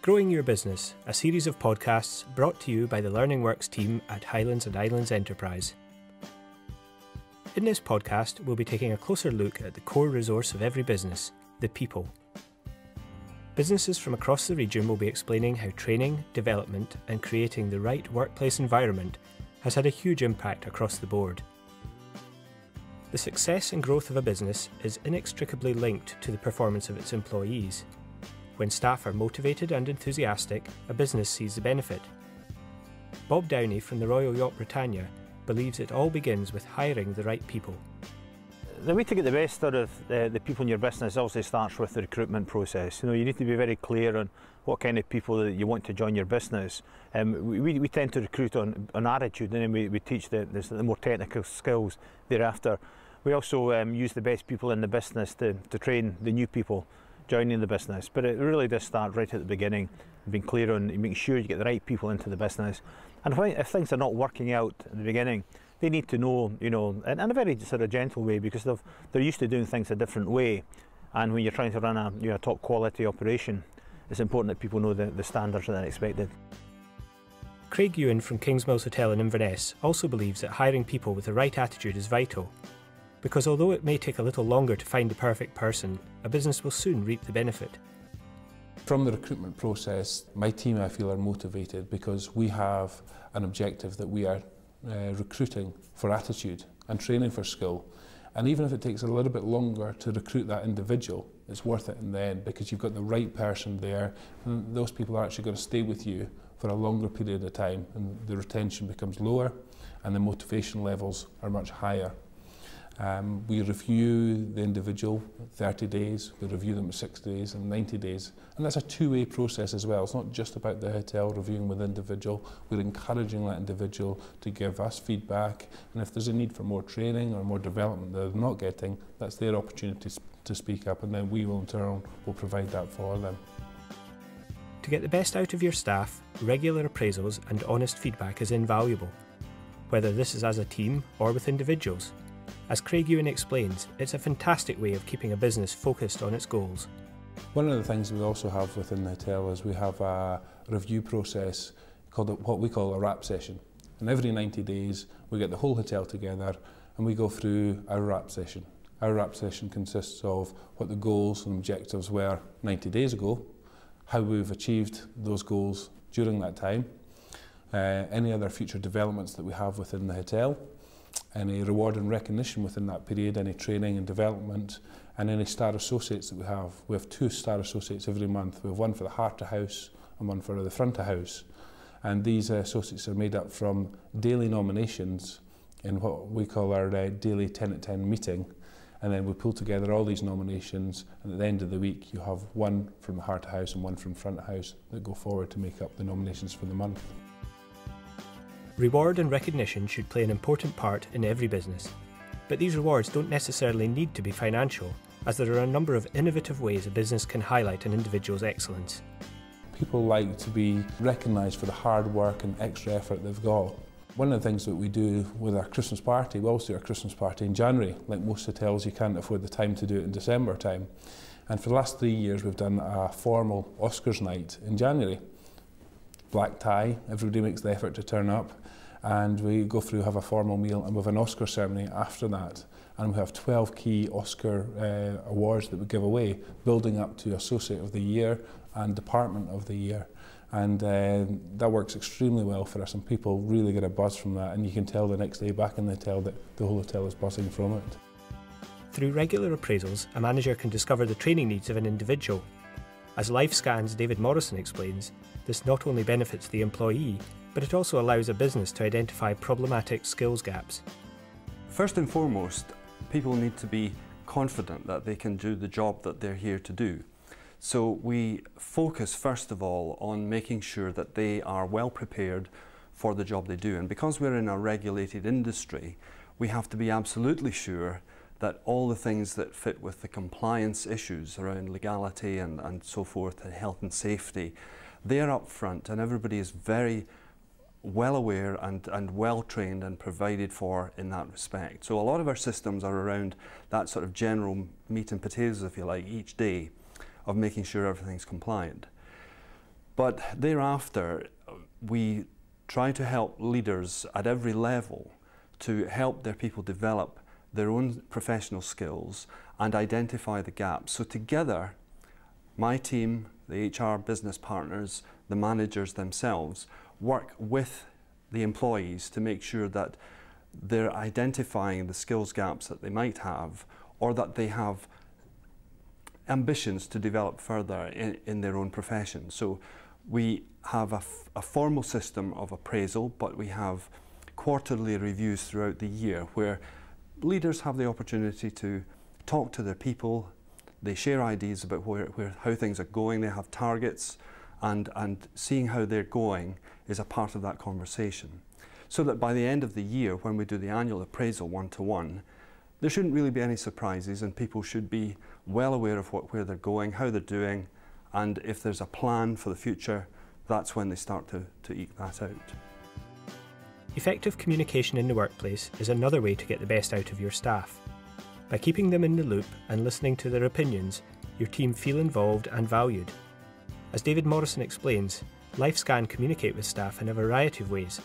Growing Your Business, a series of podcasts brought to you by the Learning Works team at Highlands Islands Enterprise. In this podcast, we'll be taking a closer look at the core resource of every business, the people. Businesses from across the region will be explaining how training, development and creating the right workplace environment has had a huge impact across the board. The success and growth of a business is inextricably linked to the performance of its employees. When staff are motivated and enthusiastic, a business sees the benefit. Bob Downey from the Royal Yacht Britannia believes it all begins with hiring the right people. The way to get the best out of the people in your business obviously starts with the recruitment process. You need to be very clear on what kind of people that you want to join your business. We tend to recruit on attitude, and then we teach the more technical skills thereafter. We also use the best people in the business to train the new people joining the business, but it really does start right at the beginning, being clear on making sure you get the right people into the business. And if things are not working out at the beginning, they need to know, in a very sort of gentle way, because they're used to doing things a different way. And when you're trying to run a top quality operation, it's important that people know the standards that are expected. Craig Ewan from Kingsmills Hotel in Inverness also believes that hiring people with the right attitude is vital, because although it may take a little longer to find the perfect person, a business will soon reap the benefit. From the recruitment process, my team, I feel, are motivated because we have an objective that we are recruiting for attitude and training for skill. And even if it takes a little bit longer to recruit that individual, it's worth it in the end, because you've got the right person there, and those people are actually going to stay with you for a longer period of time, and the retention becomes lower and the motivation levels are much higher. We review the individual 30 days, we review them at 60 days and 90 days, and that's a two-way process as well. It's not just about the hotel reviewing with the individual, we're encouraging that individual to give us feedback, and if there's a need for more training or more development that they're not getting, that's their opportunity to speak up, and then we will in turn will provide that for them. To get the best out of your staff, regular appraisals and honest feedback is invaluable, whether this is as a team or with individuals. As Craig Ewan explains, it's a fantastic way of keeping a business focused on its goals. One of the things we also have within the hotel is we have a review process called what we call a wrap session. And every 90 days we get the whole hotel together and we go through our wrap session. Our wrap session consists of what the goals and objectives were 90 days ago, how we've achieved those goals during that time, any other future developments that we have within the hotel, any reward and recognition within that period, any training and development, and any star associates that we have. We have 2 star associates every month. We have one for the heart of house and one for the front of house. And these associates are made up from daily nominations in what we call our daily 10 at 10 meeting. And then we pull together all these nominations, and at the end of the week you have one from the heart of house and one from front of house that go forward to make up the nominations for the month. Reward and recognition should play an important part in every business, but these rewards don't necessarily need to be financial, as there are a number of innovative ways a business can highlight an individual's excellence. People like to be recognised for the hard work and extra effort they've got. One of the things that we do with our Christmas party, we also do our Christmas party in January. Like most hotels, you can't afford the time to do it in December time. And for the last 3 years we've done a formal Oscars night in January. Black tie, everybody makes the effort to turn up, and we go through, have a formal meal, and we have an Oscar ceremony after that. And we have 12 key Oscar awards that we give away, building up to Associate of the Year and Department of the Year. And that works extremely well for us, and people really get a buzz from that, and you can tell the next day back in the hotel that the whole hotel is buzzing from it. Through regular appraisals, a manager can discover the training needs of an individual. As LifeScan's David Morrison explains, this not only benefits the employee, but it also allows a business to identify problematic skills gaps. First and foremost, people need to be confident that they can do the job that they're here to do. So we focus first of all on making sure that they are well prepared for the job they do. And because we're in a regulated industry, we have to be absolutely sure that all the things that fit with the compliance issues around legality and so forth, and health and safety, they're up front, and everybody is very well aware and well trained and provided for in that respect. So a lot of our systems are around that sort of general meat and potatoes, if you like, each day of making sure everything's compliant. But thereafter, we try to help leaders at every level to help their people develop their own professional skills and identify the gaps. So together, my team, the HR business partners, the managers themselves, work with the employees to make sure that they're identifying the skills gaps that they might have, or that they have ambitions to develop further in their own profession. So we have a formal system of appraisal, but we have quarterly reviews throughout the year where leaders have the opportunity to talk to their people. They share ideas about how things are going. They have targets, and seeing how they're going is a part of that conversation. So that by the end of the year, when we do the annual appraisal one-to-one, there shouldn't really be any surprises, and people should be well aware of where they're going, how they're doing, and if there's a plan for the future, that's when they start to eke that out. Effective communication in the workplace is another way to get the best out of your staff. By keeping them in the loop and listening to their opinions, your team feel involved and valued. As David Morrison explains, LifeScan communicate with staff in a variety of ways.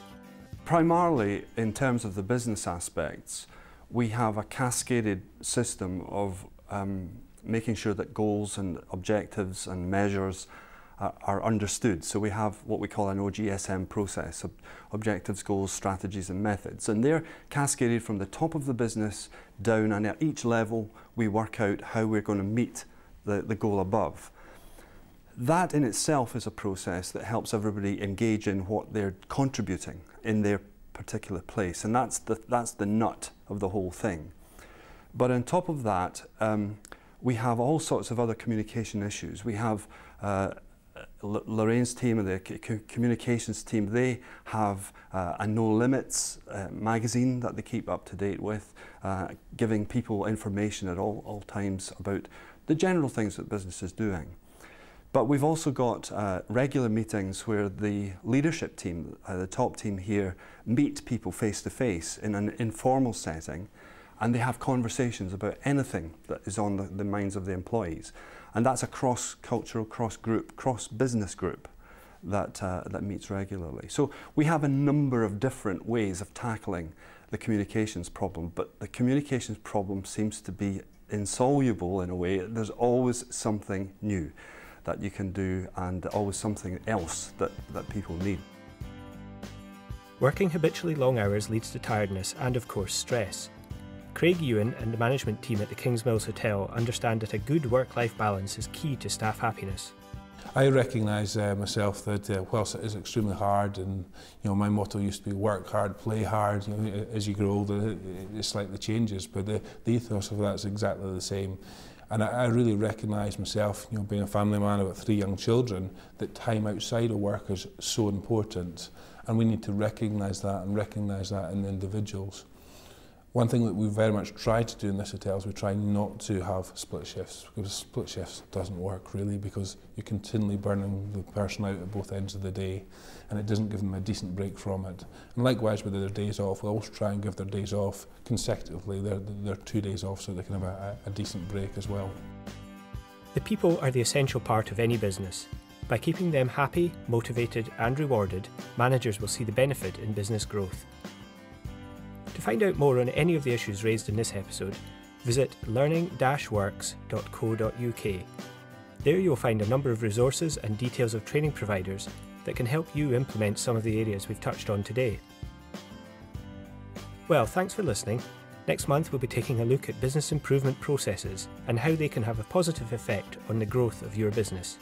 Primarily, in terms of the business aspects, we have a cascaded system of making sure that goals and objectives and measures are understood. So we have what we call an OGSM process, objectives, goals, strategies and methods. And they're cascaded from the top of the business down, and at each level we work out how we're going to meet the goal above. That in itself is a process that helps everybody engage in what they're contributing in their particular place, and that's the nut of the whole thing. But on top of that, we have all sorts of other communication issues. We have Lorraine's team and the communications team, they have a No Limits magazine that they keep up to date with, giving people information at all times about the general things that business is doing. But we've also got regular meetings where the leadership team, the top team here, meet people face to face in an informal setting, and they have conversations about anything that is on the minds of the employees. And that's a cross-cultural, cross-group, cross-business group that meets regularly. So we have a number of different ways of tackling the communications problem, but the communications problem seems to be insoluble in a way. There's always something new that you can do, and always something else that people need. Working habitually long hours leads to tiredness and, of course, stress. Craig Ewan and the management team at the Kings Mills Hotel understand that a good work-life balance is key to staff happiness. I recognise myself that whilst it is extremely hard, and my motto used to be work hard, play hard. As you grow older, it slightly changes, but the ethos of that is exactly the same. And I really recognise myself, being a family man with 3 young children, that time outside of work is so important, and we need to recognise that and recognise that in the individuals. One thing that we very much try to do in this hotel is we try not to have split shifts, because split shifts doesn't work really, because you're continually burning the person out at both ends of the day, and it doesn't give them a decent break from it. And likewise with their days off, we always try and give their days off consecutively, their 2 days off, so they can have a decent break as well. The people are the essential part of any business. By keeping them happy, motivated and rewarded, managers will see the benefit in business growth. To find out more on any of the issues raised in this episode, visit learning-works.co.uk. There you'll find a number of resources and details of training providers that can help you implement some of the areas we've touched on today. Well, thanks for listening. Next month we'll be taking a look at business improvement processes and how they can have a positive effect on the growth of your business.